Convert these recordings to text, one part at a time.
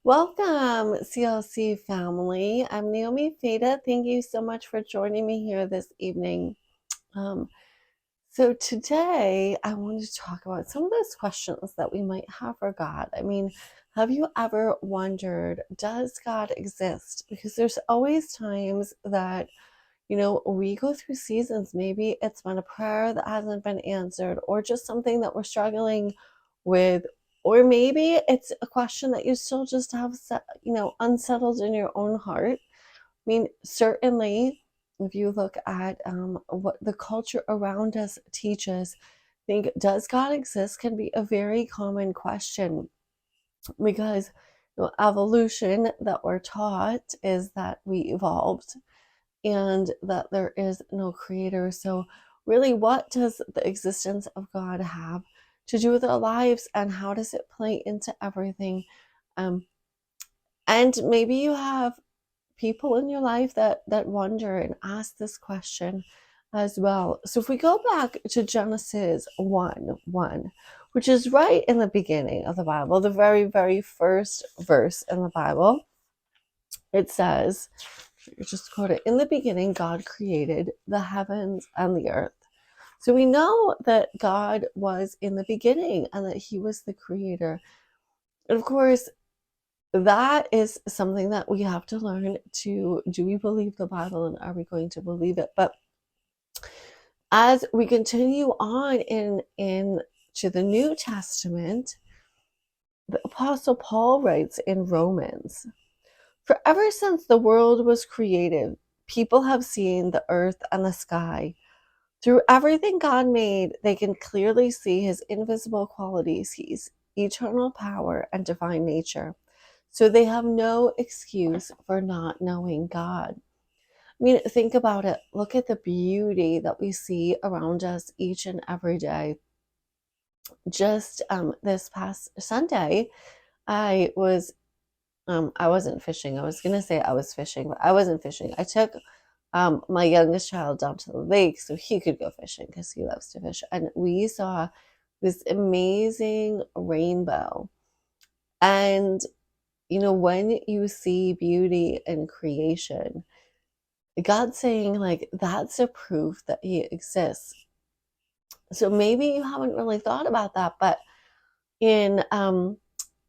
Welcome, CLC family. I'm Naomi Feta. Thank you so much for joining me here this evening. Um, so today I wanted to talk about some of those questions that we might have for God. I mean, have you ever wondered, does God exist? Because there's always times that, we go through seasons. Maybe it's been a prayer that hasn't been answered, or just something that we're struggling with, or maybe it's a question that you still just have, unsettled in your own heart. I mean, certainly, if you look at what the culture around us teaches, I think, does God exist can be a very common question because evolution that we're taught is that we evolved and that there is no creator. So, really, what does the existence of God have to do with our lives, and how does it play into everything? Um, and maybe you have people in your life that wonder and ask this question as well. So if we go back to Genesis 1:1, which is right in the beginning of the Bible, the very, very first verse in the Bible, it says, just quote it, in the beginning, God created the heavens and the earth. So we know that God was in the beginning and that he was the creator. And of course, that is something that we have to learn to, do we believe the Bible and are we going to believe it? But as we continue on in to the New Testament, the Apostle Paul writes in Romans, for ever since the world was created, people have seen the earth and the sky. Through everything God made, they can clearly see his invisible qualities, his eternal power and divine nature. So they have no excuse for not knowing God. I mean, think about it. Look at the beauty that we see around us each and every day. Just this past Sunday, I wasn't fishing. I was gonna say I was fishing, but I wasn't fishing. I took my youngest child down to the lake so he could go fishing because he loves to fish, and we saw this amazing rainbow. And when you see beauty in creation, God's saying, like, that's a proof that he exists. So maybe you haven't really thought about that, but in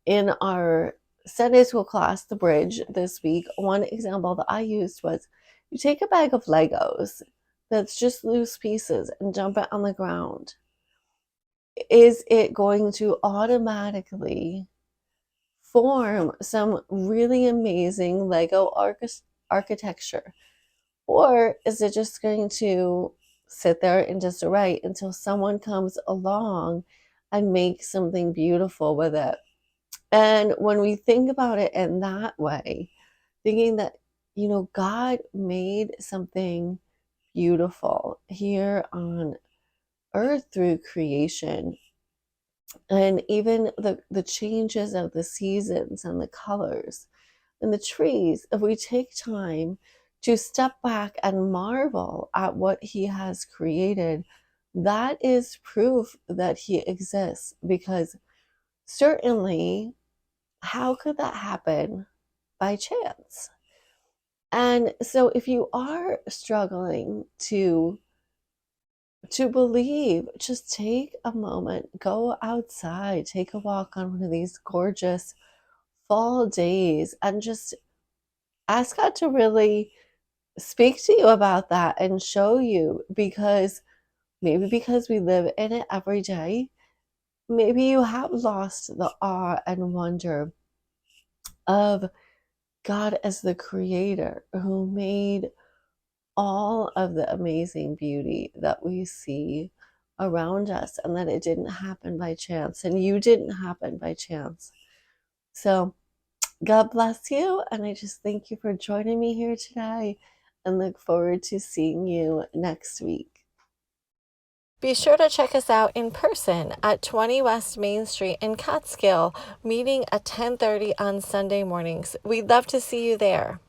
in our Sunday school class, The Bridge, this week, one example that I used was, you take a bag of Legos that's just loose pieces and dump it on the ground. Is it going to automatically form some really amazing Lego architecture? Or is it just going to sit there in disarray until someone comes along and makes something beautiful with it? And when we think about it in that way, thinking that, God made something beautiful here on earth through creation, and even the changes of the seasons and the colors and the trees, if we take time to step back and marvel at what he has created, that is proof that he exists. Because certainly, how could that happen by chance? And so if you are struggling to believe, just take a moment, go outside, take a walk on one of these gorgeous fall days, and just ask God to really speak to you about that and show you. Because maybe because we live in it every day, maybe you have lost the awe and wonder of God as the creator who made all of the amazing beauty that we see around us, and that it didn't happen by chance, and you didn't happen by chance. So God bless you, and I just thank you for joining me here today and look forward to seeing you next week. Be sure to check us out in person at 20 West Main Street in Catskill, meeting at 10:30 on Sunday mornings. We'd love to see you there.